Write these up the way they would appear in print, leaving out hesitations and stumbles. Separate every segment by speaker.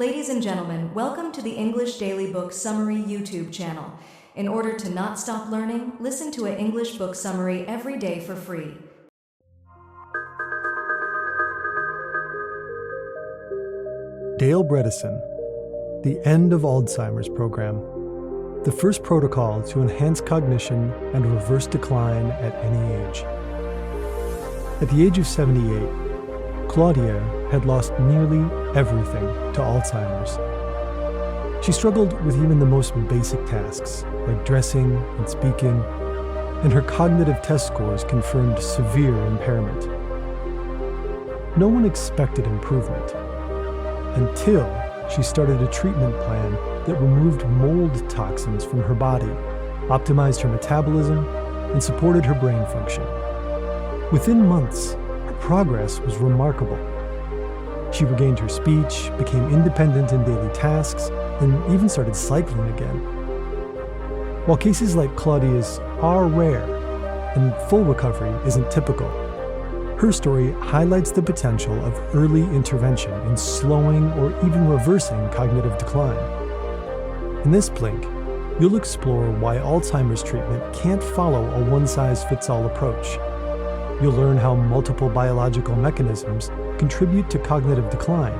Speaker 1: Ladies and gentlemen, welcome to the English Daily Book Summary YouTube channel. In order to not stop learning, listen to an English book summary every day for free.
Speaker 2: Dale Bredesen, The End of Alzheimer's Program, the first protocol to enhance cognition and reverse decline at any age. At the age of 78, Claudia had lost nearly everything to Alzheimer's. She struggled with even the most basic tasks, like dressing and speaking, and her cognitive test scores confirmed severe impairment. No one expected improvement until she started a treatment plan that removed mold toxins from her body, optimized her metabolism, and supported her brain function. Within months, her progress was remarkable. She regained her speech, became independent in daily tasks, and even started cycling again. While cases like Claudia's are rare, and full recovery isn't typical, her story highlights the potential of early intervention in slowing or even reversing cognitive decline. In this blink, you'll explore why Alzheimer's treatment can't follow a one-size-fits-all approach. You'll learn how multiple biological mechanisms contribute to cognitive decline,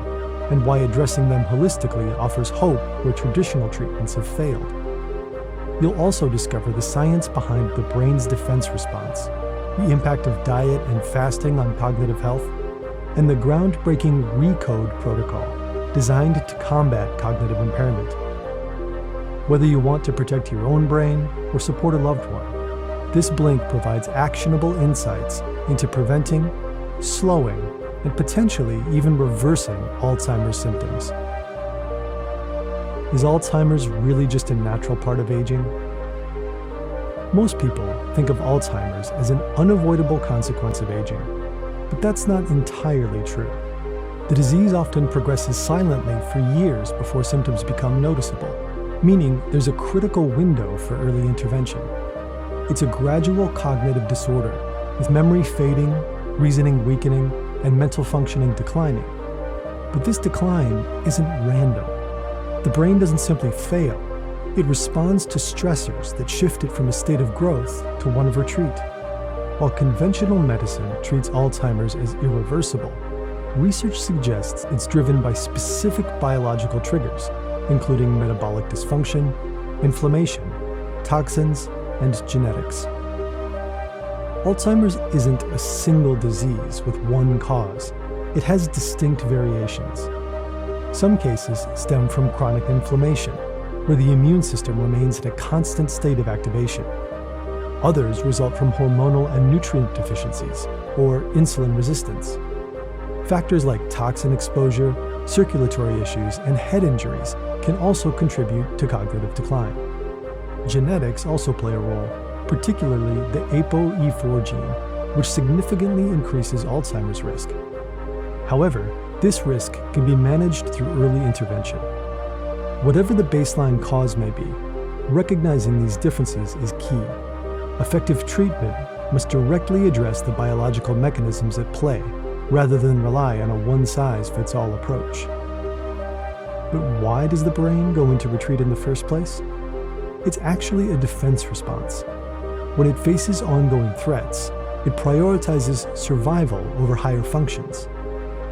Speaker 2: and why addressing them holistically offers hope where traditional treatments have failed. You'll also discover the science behind the brain's defense response, the impact of diet and fasting on cognitive health, and the groundbreaking RECODE protocol designed to combat cognitive impairment. Whether you want to protect your own brain or support a loved one, this blink provides actionable insights into preventing, slowing, and potentially even reversing Alzheimer's symptoms. Is Alzheimer's really just a natural part of aging? Most people think of Alzheimer's as an unavoidable consequence of aging, but that's not entirely true. The disease often progresses silently for years before symptoms become noticeable, meaning there's a critical window for early intervention. It's a gradual cognitive disorder, with memory fading, reasoning weakening, and mental functioning declining. But this decline isn't random. The brain doesn't simply fail. It responds to stressors that shift it from a state of growth to one of retreat. While conventional medicine treats Alzheimer's as irreversible, research suggests it's driven by specific biological triggers, including metabolic dysfunction, inflammation, toxins, and genetics. Alzheimer's isn't a single disease with one cause. It has distinct variations. Some cases stem from chronic inflammation, where the immune system remains in a constant state of activation. Others result from hormonal and nutrient deficiencies, or insulin resistance. Factors like toxin exposure, circulatory issues, and head injuries can also contribute to cognitive decline. Genetics also play a role, particularly the ApoE4 gene, which significantly increases Alzheimer's risk. However, this risk can be managed through early intervention. Whatever the baseline cause may be, recognizing these differences is key. Effective treatment must directly address the biological mechanisms at play, rather than rely on a one-size-fits-all approach. But why does the brain go into retreat in the first place? It's actually a defense response. When it faces ongoing threats, it prioritizes survival over higher functions.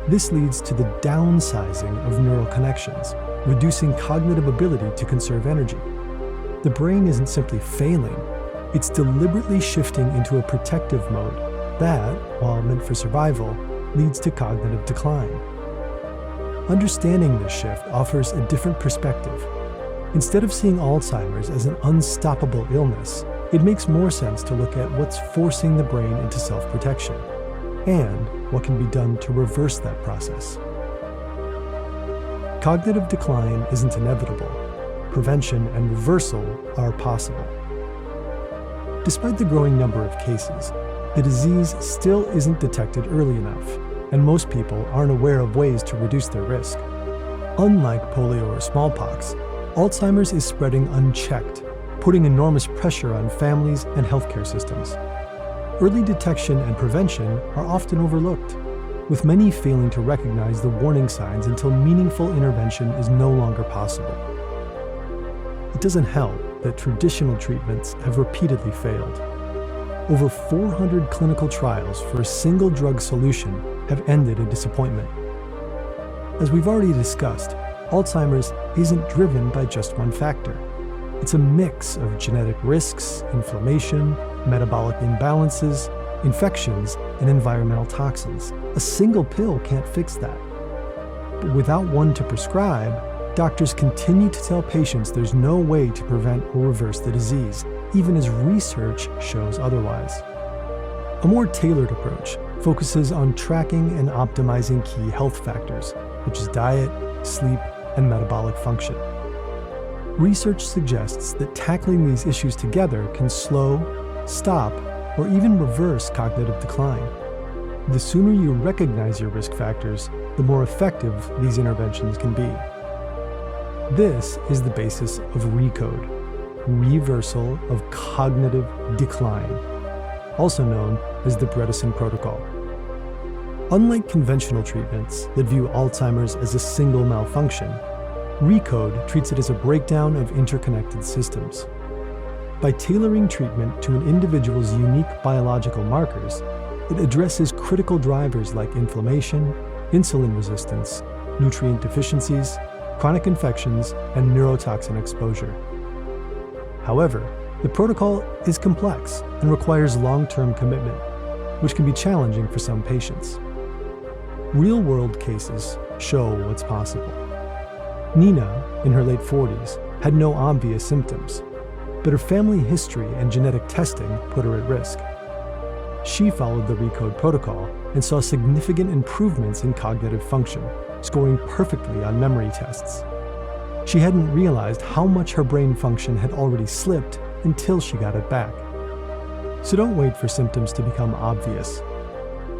Speaker 2: This leads to the downsizing of neural connections, reducing cognitive ability to conserve energy. The brain isn't simply failing, it's deliberately shifting into a protective mode that, while meant for survival, leads to cognitive decline. Understanding this shift offers a different perspective. Instead of seeing Alzheimer's as an unstoppable illness, it makes more sense to look at what's forcing the brain into self-protection, and what can be done to reverse that process. Cognitive decline isn't inevitable. Prevention and reversal are possible. Despite the growing number of cases, the disease still isn't detected early enough, and most people aren't aware of ways to reduce their risk. Unlike polio or smallpox, Alzheimer's is spreading unchecked, putting enormous pressure on families and healthcare systems. Early detection and prevention are often overlooked. with many failing to recognize the warning signs until meaningful intervention is no longer possible. It doesn't help that traditional treatments have repeatedly failed. Over 400 clinical trials for a single drug solution have ended in disappointment. As we've already discussed, Alzheimer's isn't driven by just one factor. It's a mix of genetic risks, inflammation, metabolic imbalances, infections, and environmental toxins. A single pill can't fix that. But without one to prescribe, doctors continue to tell patients there's no way to prevent or reverse the disease, even as research shows otherwise. A more tailored approach focuses on tracking and optimizing key health factors, such as diet, sleep, and metabolic function. Research suggests that tackling these issues together can slow, stop, or even reverse cognitive decline. The sooner you recognize your risk factors, the more effective these interventions can be. This is the basis of RECODE, Reversal of Cognitive Decline, also known as the Bredesen Protocol. Unlike conventional treatments that view Alzheimer's as a single malfunction, RECODE treats it as a breakdown of interconnected systems. By tailoring treatment to an individual's unique biological markers, it addresses critical drivers like inflammation, insulin resistance, nutrient deficiencies, chronic infections, and neurotoxin exposure. However, the protocol is complex and requires long-term commitment, which can be challenging for some patients. Real-world cases show what's possible. Nina, in her late 40s, had no obvious symptoms, but her family history and genetic testing put her at risk. She followed the RECODE protocol and saw significant improvements in cognitive function, scoring perfectly on memory tests. She hadn't realized how much her brain function had already slipped until she got it back. So don't wait for symptoms to become obvious.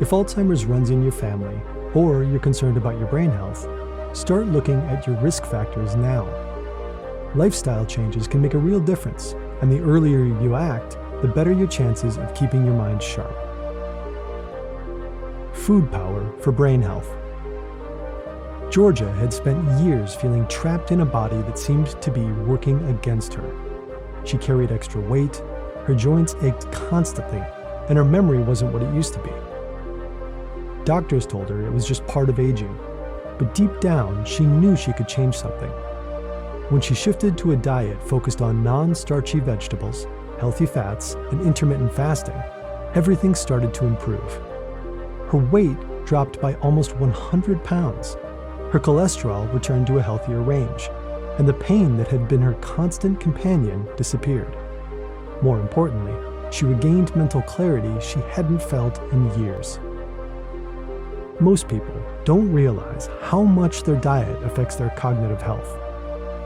Speaker 2: If Alzheimer's runs in your family, or you're concerned about your brain health, start looking at your risk factors now. Lifestyle changes can make a real difference, and the earlier you act, the better your chances of keeping your mind sharp. Food power for brain health. Georgia had spent years feeling trapped in a body that seemed to be working against her. She carried extra weight, her joints ached constantly, and her memory wasn't what it used to be. Doctors told her it was just part of aging, but deep down, she knew she could change something. When she shifted to a diet focused on non-starchy vegetables, healthy fats, and intermittent fasting, everything started to improve. Her weight dropped by almost 100 pounds. Her cholesterol returned to a healthier range, and the pain that had been her constant companion disappeared. More importantly, she regained mental clarity she hadn't felt in years. Most people don't realize how much their diet affects their cognitive health.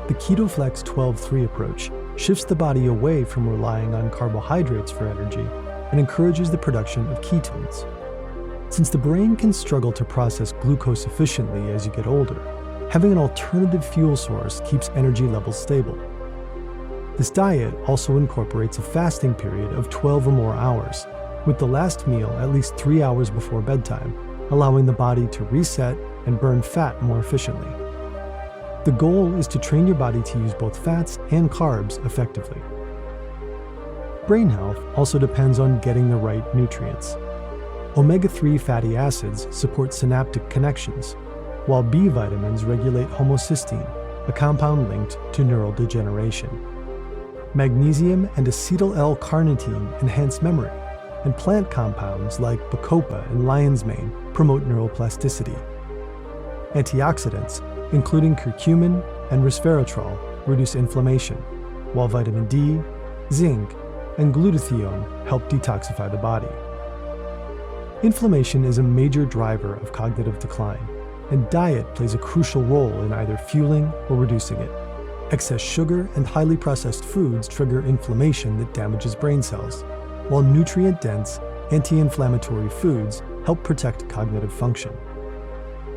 Speaker 2: The KetoFlex 12-3 approach shifts the body away from relying on carbohydrates for energy and encourages the production of ketones. Since the brain can struggle to process glucose efficiently as you get older, having an alternative fuel source keeps energy levels stable. This diet also incorporates a fasting period of 12 or more hours, with the last meal at least 3 hours before bedtime, allowing the body to reset and burn fat more efficiently. The goal is to train your body to use both fats and carbs effectively. Brain health also depends on getting the right nutrients. Omega-3 fatty acids support synaptic connections, while B vitamins regulate homocysteine, a compound linked to neural degeneration. Magnesium and acetyl L-carnitine enhance memory, and plant compounds like bacopa and lion's mane promote neuroplasticity. Antioxidants, including curcumin and resveratrol, reduce inflammation, while vitamin D, zinc, and glutathione help detoxify the body. Inflammation is a major driver of cognitive decline, and diet plays a crucial role in either fueling or reducing it. Excess sugar and highly processed foods trigger inflammation that damages brain cells, while nutrient-dense, anti-inflammatory foods help protect cognitive function.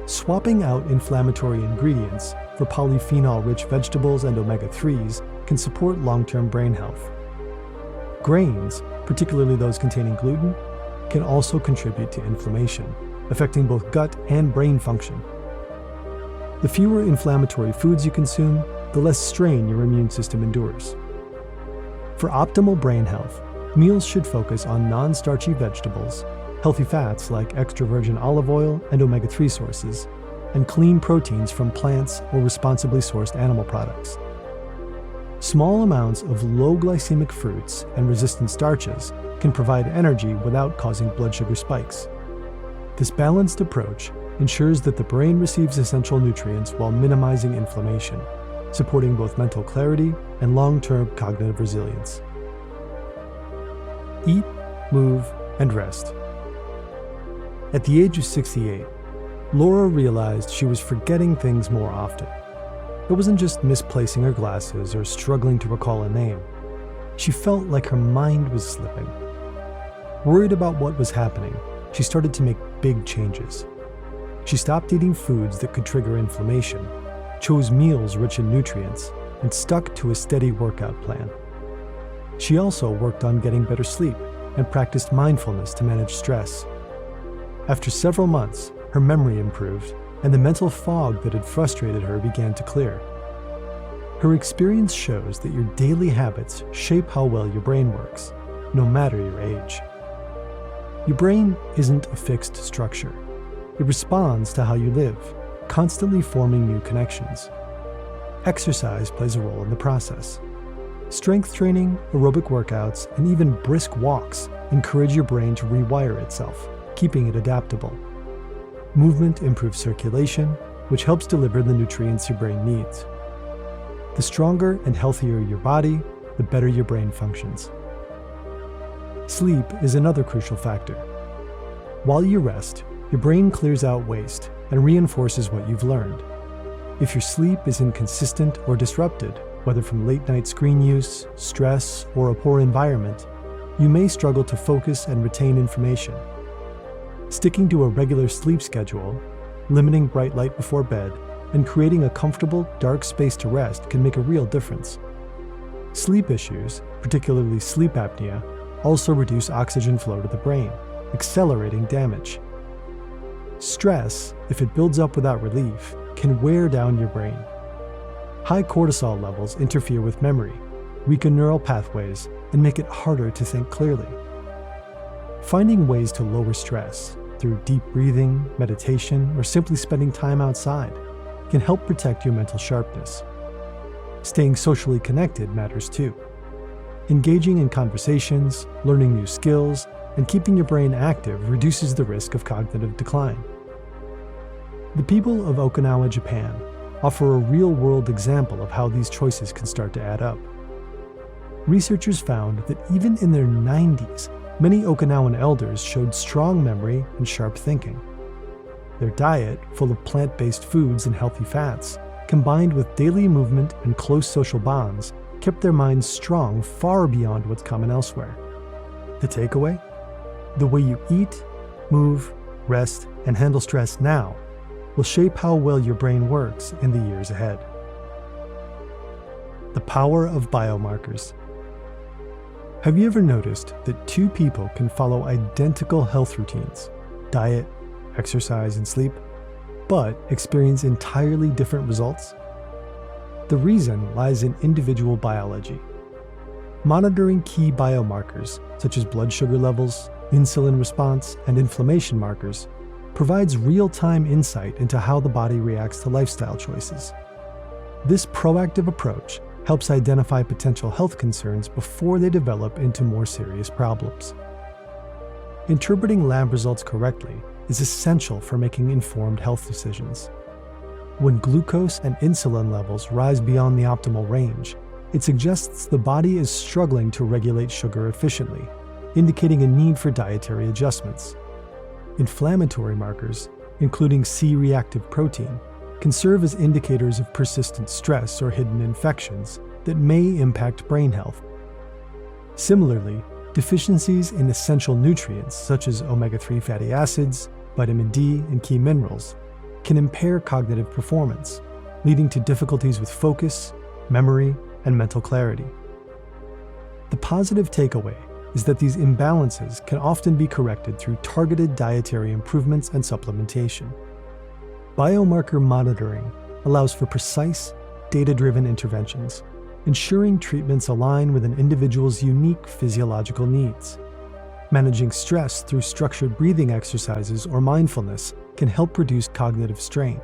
Speaker 2: Swapping out inflammatory ingredients for polyphenol-rich vegetables and omega-3s can support long-term brain health. Grains, particularly those containing gluten, can also contribute to inflammation, affecting both gut and brain function. The fewer inflammatory foods you consume, the less strain your immune system endures. For optimal brain health, meals should focus on non-starchy vegetables, healthy fats like extra virgin olive oil and omega-3 sources, and clean proteins from plants or responsibly sourced animal products. Small amounts of low glycemic fruits and resistant starches can provide energy without causing blood sugar spikes. This balanced approach ensures that the brain receives essential nutrients while minimizing inflammation, supporting both mental clarity and long-term cognitive resilience. Eat, move, and rest. At the age of 68, Laura realized she was forgetting things more often. It wasn't just misplacing her glasses or struggling to recall a name. She felt like her mind was slipping. Worried about what was happening, she started to make big changes. She stopped eating foods that could trigger inflammation, chose meals rich in nutrients, and stuck to a steady workout plan. She also worked on getting better sleep and practiced mindfulness to manage stress. After several months, her memory improved, and the mental fog that had frustrated her began to clear. Her experience shows that your daily habits shape how well your brain works, no matter your age. Your brain isn't a fixed structure. It responds to how you live, constantly forming new connections. Exercise plays a role in the process. Strength training, aerobic workouts, and even brisk walks encourage your brain to rewire itself, keeping it adaptable. Movement improves circulation, which helps deliver the nutrients your brain needs. The stronger and healthier your body, the better your brain functions. Sleep is another crucial factor. While you rest, your brain clears out waste and reinforces what you've learned. If your sleep is inconsistent or disrupted, whether from late-night screen use, stress, or a poor environment, you may struggle to focus and retain information. Sticking to a regular sleep schedule, limiting bright light before bed, and creating a comfortable, dark space to rest can make a real difference. Sleep issues, particularly sleep apnea, also reduce oxygen flow to the brain, accelerating damage. Stress, if it builds up without relief, can wear down your brain. High cortisol levels interfere with memory, weaken neural pathways, and make it harder to think clearly. Finding ways to lower stress through deep breathing, meditation, or simply spending time outside can help protect your mental sharpness. Staying socially connected matters too. Engaging in conversations, learning new skills, and keeping your brain active reduces the risk of cognitive decline. The people of Okinawa, Japan, offer a real-world example of how these choices can start to add up. Researchers found that even in their 90s, many Okinawan elders showed strong memory and sharp thinking. Their diet, full of plant-based foods and healthy fats, combined with daily movement and close social bonds, kept their minds strong far beyond what's common elsewhere. The takeaway? The way you eat, move, rest, and handle stress now will shape how well your brain works in the years ahead. The power of biomarkers. Have you ever noticed that two people can follow identical health routines, diet, exercise, and sleep, but experience entirely different results? The reason lies in individual biology. Monitoring key biomarkers, such as blood sugar levels, insulin response, and inflammation markers, provides real-time insight into how the body reacts to lifestyle choices. This proactive approach helps identify potential health concerns before they develop into more serious problems. Interpreting lab results correctly is essential for making informed health decisions. When glucose and insulin levels rise beyond the optimal range, it suggests the body is struggling to regulate sugar efficiently, indicating a need for dietary adjustments. Inflammatory markers, including C-reactive protein, can serve as indicators of persistent stress or hidden infections that may impact brain health. Similarly, deficiencies in essential nutrients such as omega-3 fatty acids, vitamin D, and key minerals can impair cognitive performance, leading to difficulties with focus, memory, and mental clarity. The positive takeaway is that these imbalances can often be corrected through targeted dietary improvements and supplementation. Biomarker monitoring allows for precise, data-driven interventions, ensuring treatments align with an individual's unique physiological needs. Managing stress through structured breathing exercises or mindfulness can help reduce cognitive strain.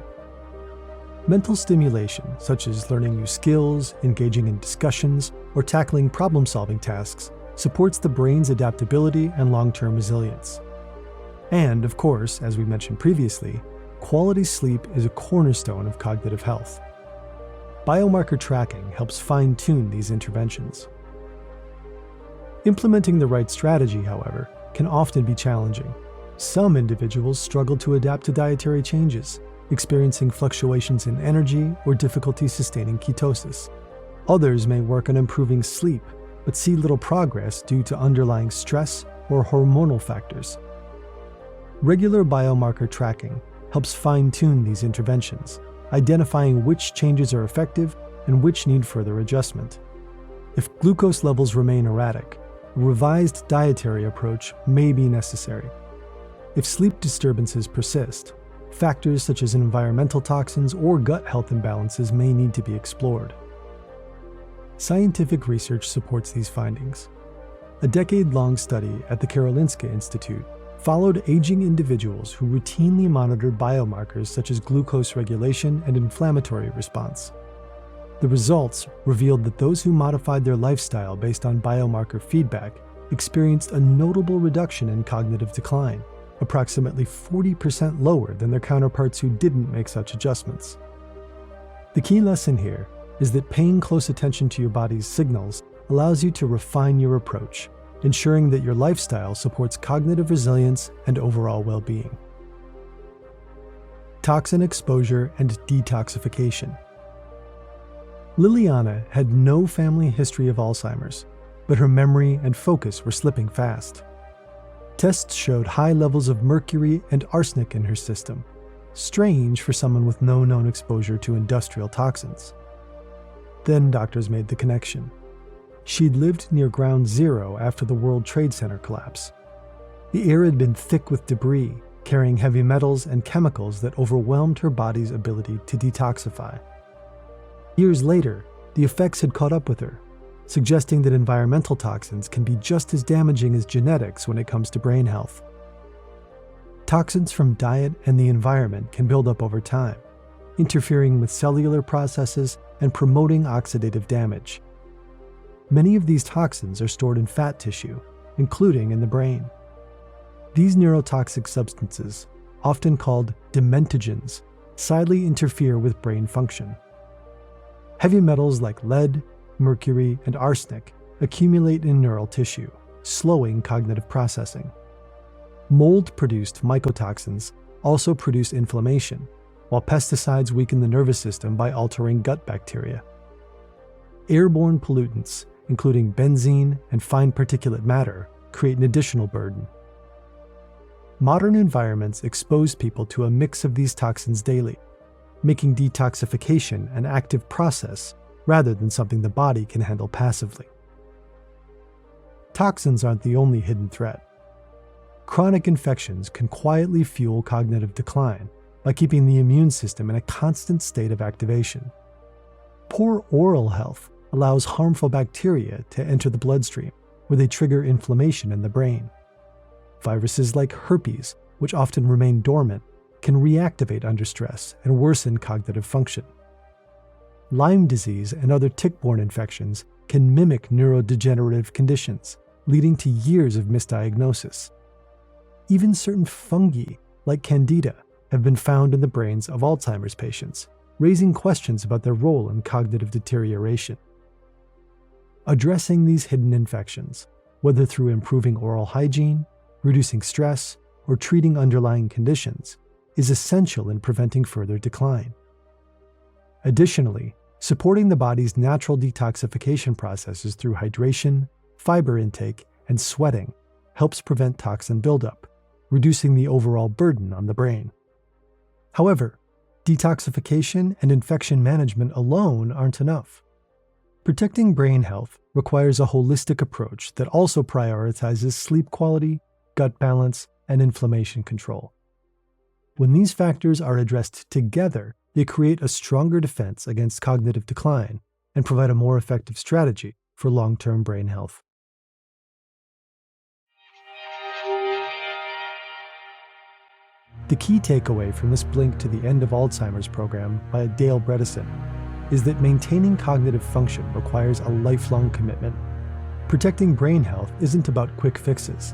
Speaker 2: Mental stimulation, such as learning new skills, engaging in discussions, or tackling problem-solving tasks, supports the brain's adaptability and long-term resilience. And, of course, as we mentioned previously, quality sleep is a cornerstone of cognitive health. Biomarker tracking helps fine-tune these interventions. Implementing the right strategy, however, can often be challenging. Some individuals struggle to adapt to dietary changes, experiencing fluctuations in energy or difficulty sustaining ketosis. Others may work on improving sleep, but see little progress due to underlying stress or hormonal factors. Regular biomarker tracking helps fine-tune these interventions, identifying which changes are effective and which need further adjustment. If glucose levels remain erratic, a revised dietary approach may be necessary. If sleep disturbances persist, factors such as environmental toxins or gut health imbalances may need to be explored. Scientific research supports these findings. A decade-long study at the Karolinska Institute followed aging individuals who routinely monitored biomarkers such as glucose regulation and inflammatory response. The results revealed that those who modified their lifestyle based on biomarker feedback experienced a notable reduction in cognitive decline, approximately 40% lower than their counterparts who didn't make such adjustments. The key lesson here is that paying close attention to your body's signals allows you to refine your approach, ensuring that your lifestyle supports cognitive resilience and overall well-being. Toxin exposure and detoxification. Liliana had no family history of Alzheimer's, but her memory and focus were slipping fast. Tests showed high levels of mercury and arsenic in her system, strange for someone with no known exposure to industrial toxins. Then doctors made the connection. She'd lived near Ground Zero after the World Trade Center collapse. The air had been thick with debris, carrying heavy metals and chemicals that overwhelmed her body's ability to detoxify. Years later, the effects had caught up with her, suggesting that environmental toxins can be just as damaging as genetics when it comes to brain health. Toxins from diet and the environment can build up over time, interfering with cellular processes and promoting oxidative damage. Many of these toxins are stored in fat tissue, including in the brain. These neurotoxic substances, often called dementogens, silently interfere with brain function. Heavy metals like lead, mercury, and arsenic accumulate in neural tissue, slowing cognitive processing. Mold-produced mycotoxins also produce inflammation, while pesticides weaken the nervous system by altering gut bacteria. Airborne pollutants, including benzene and fine particulate matter, create an additional burden. Modern environments expose people to a mix of these toxins daily, making detoxification an active process rather than something the body can handle passively. Toxins aren't the only hidden threat. Chronic infections can quietly fuel cognitive decline by keeping the immune system in a constant state of activation. Poor oral health allows harmful bacteria to enter the bloodstream, where they trigger inflammation in the brain. Viruses like herpes, which often remain dormant, can reactivate under stress and worsen cognitive function. Lyme disease and other tick-borne infections can mimic neurodegenerative conditions, leading to years of misdiagnosis. Even certain fungi, like Candida, have been found in the brains of Alzheimer's patients, raising questions about their role in cognitive deterioration. Addressing these hidden infections, whether through improving oral hygiene, reducing stress, or treating underlying conditions, is essential in preventing further decline. Additionally, supporting the body's natural detoxification processes through hydration, fiber intake, and sweating helps prevent toxin buildup, reducing the overall burden on the brain. However, detoxification and infection management alone aren't enough. Protecting brain health requires a holistic approach that also prioritizes sleep quality, gut balance, and inflammation control. When these factors are addressed together, they create a stronger defense against cognitive decline and provide a more effective strategy for long-term brain health. The key takeaway from this Blink to the End of Alzheimer's program by Dale Bredesen is that maintaining cognitive function requires a lifelong commitment. Protecting brain health isn't about quick fixes.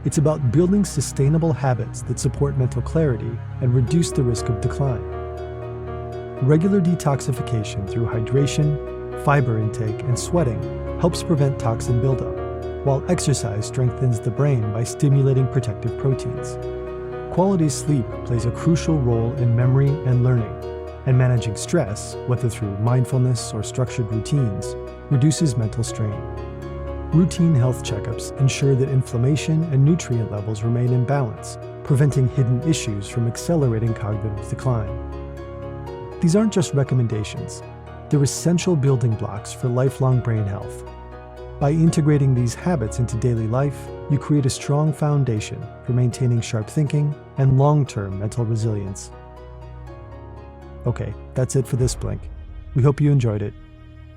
Speaker 2: It's about building sustainable habits that support mental clarity and reduce the risk of decline. Regular detoxification through hydration, fiber intake, and sweating helps prevent toxin buildup, while exercise strengthens the brain by stimulating protective proteins. Quality sleep plays a crucial role in memory and learning, and managing stress, whether through mindfulness or structured routines, reduces mental strain. Routine health checkups ensure that inflammation and nutrient levels remain in balance, preventing hidden issues from accelerating cognitive decline. These aren't just recommendations, they're essential building blocks for lifelong brain health. By integrating these habits into daily life, you create a strong foundation for maintaining sharp thinking and long-term mental resilience. Okay, that's it for this Blink. We hope you enjoyed it.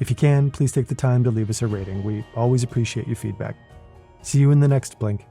Speaker 2: If you can, please take the time to leave us a rating. We always appreciate your feedback. See you in the next Blink.